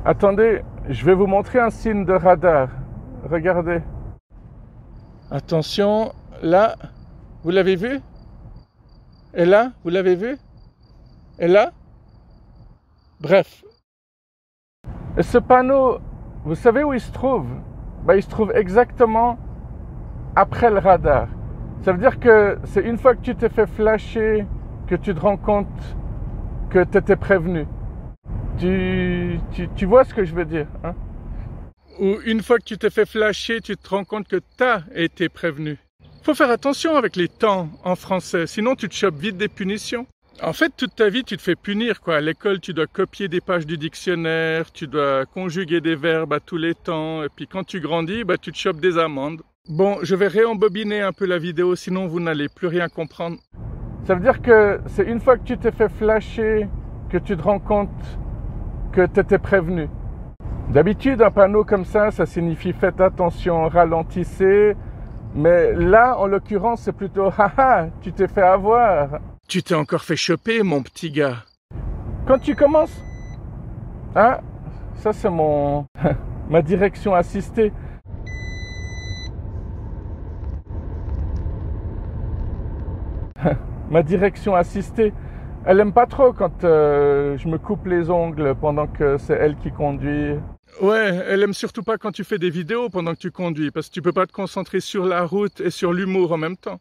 Attendez, je vais vous montrer un signe de radar. Regardez. Attention, là, vous l'avez vu? Et là, vous l'avez vu? Et là? Bref. Et ce panneau, vous savez où il se trouve? Il se trouve exactement après le radar. Ça veut dire que c'est une fois que tu t'es fait flasher que tu te rends compte que tu étais prévenu. Tu vois ce que je veux dire, hein? Ou une fois que tu t'es fait flasher, tu te rends compte que tu as été prévenu. Faut faire attention avec les temps en français, sinon tu te chopes vite des punitions. En fait, toute ta vie, tu te fais punir, quoi. À l'école, tu dois copier des pages du dictionnaire, tu dois conjuguer des verbes à tous les temps, et puis quand tu grandis, tu te chopes des amendes. Bon, je vais réembobiner un peu la vidéo, sinon vous n'allez plus rien comprendre. Ça veut dire que c'est une fois que tu t'es fait flasher que tu te rends compte que tu étais prévenu. D'habitude, un panneau comme ça signifie faites attention, ralentissez. Mais là, en l'occurrence, c'est plutôt haha, tu t'es fait avoir. Tu t'es encore fait choper, mon petit gars. Quand tu commences, hein, ça c'est ma direction assistée. Ma direction assistée. Elle aime pas trop quand je me coupe les ongles pendant que c'est elle qui conduit. Ouais, elle aime surtout pas quand tu fais des vidéos pendant que tu conduis, parce que tu peux pas te concentrer sur la route et sur l'humour en même temps.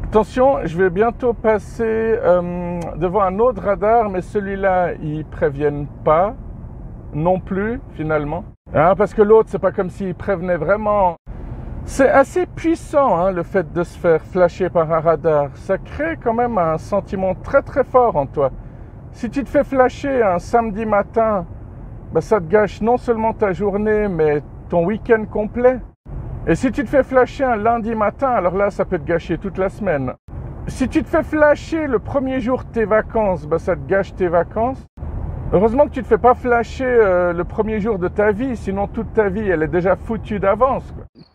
Attention, je vais bientôt passer devant un autre radar, mais celui-là, ils préviennent pas non plus, finalement. Hein, parce que l'autre, c'est pas comme s'il prévenait vraiment. C'est assez puissant, hein, le fait de se faire flasher par un radar. Ça crée quand même un sentiment très très fort en toi. Si tu te fais flasher un samedi matin, ça te gâche non seulement ta journée, mais ton week-end complet. Et si tu te fais flasher un lundi matin, alors là, ça peut te gâcher toute la semaine. Si tu te fais flasher le premier jour de tes vacances, ça te gâche tes vacances. Heureusement que tu ne te fais pas flasher le premier jour de ta vie, sinon toute ta vie, elle est déjà foutue d'avance.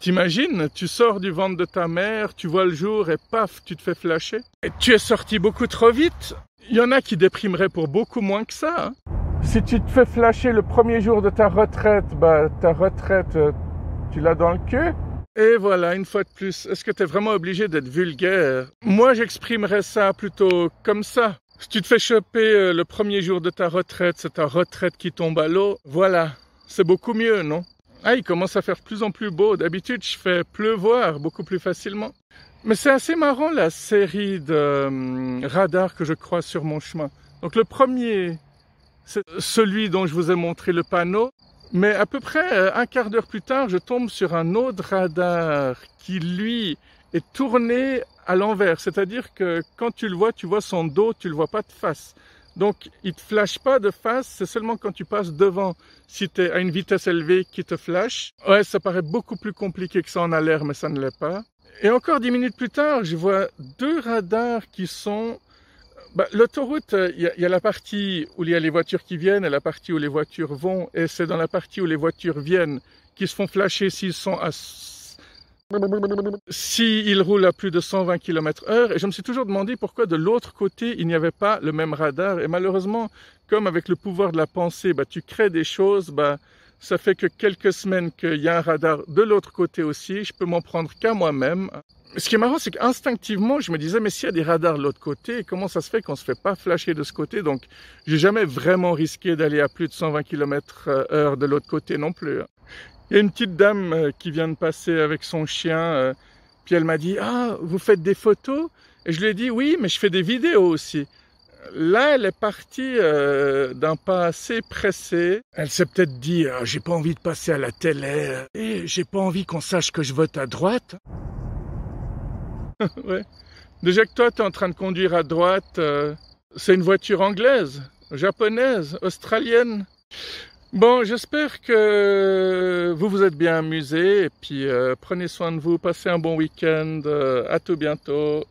T'imagines, tu sors du ventre de ta mère, tu vois le jour et paf, tu te fais flasher. Et tu es sorti beaucoup trop vite. Il y en a qui déprimeraient pour beaucoup moins que ça. Hein. Si tu te fais flasher le premier jour de ta retraite, ta retraite, tu l'as dans le cul. Et voilà, une fois de plus, est-ce que tu es vraiment obligé d'être vulgaire? Moi, j'exprimerais ça plutôt comme ça. Si tu te fais choper le premier jour de ta retraite, c'est ta retraite qui tombe à l'eau. Voilà, c'est beaucoup mieux, non? Ah, il commence à faire de plus en plus beau. D'habitude, je fais pleuvoir beaucoup plus facilement. Mais c'est assez marrant, la série de radars que je croise sur mon chemin. Donc le premier, c'est celui dont je vous ai montré le panneau. Mais à peu près un quart d'heure plus tard, je tombe sur un autre radar qui, lui, est tourné à l'envers. C'est-à-dire que quand tu le vois son dos, tu le vois pas de face. Donc, il te flash pas de face, c'est seulement quand tu passes devant, si tu es à une vitesse élevée, qui te flash. Ouais, ça paraît beaucoup plus compliqué que ça en a l'air, mais ça ne l'est pas. Et encore 10 minutes plus tard, je vois deux radars qui sont... l'autoroute, il y a la partie où il y a les voitures qui viennent et la partie où les voitures vont. Et c'est dans la partie où les voitures viennent qu'ils se font flasher s'ils sont à... S'ils roulent à plus de 120 km/h. Et je me suis toujours demandé pourquoi de l'autre côté, il n'y avait pas le même radar. Et malheureusement, comme avec le pouvoir de la pensée, tu crées des choses, ça fait que quelques semaines qu'il y a un radar de l'autre côté aussi. Je peux m'en prendre qu'à moi-même. Ce qui est marrant, c'est qu'instinctivement, je me disais, mais s'il y a des radars de l'autre côté, comment ça se fait qu'on ne se fait pas flasher de ce côté? Donc, j'ai jamais vraiment risqué d'aller à plus de 120 km/h de l'autre côté non plus. Il y a une petite dame qui vient de passer avec son chien, puis elle m'a dit « Ah, vous faites des photos ?» Et je lui ai dit « Oui, mais je fais des vidéos aussi. » Là, elle est partie d'un pas assez pressé. Elle s'est peut-être dit « J'ai pas envie de passer à la télé, et j'ai pas envie qu'on sache que je vote à droite. » Ouais. Déjà que toi, tu es en train de conduire à droite, c'est une voiture anglaise, japonaise, australienne. Bon, j'espère que vous vous êtes bien amusés et puis prenez soin de vous, passez un bon week-end, à tout bientôt.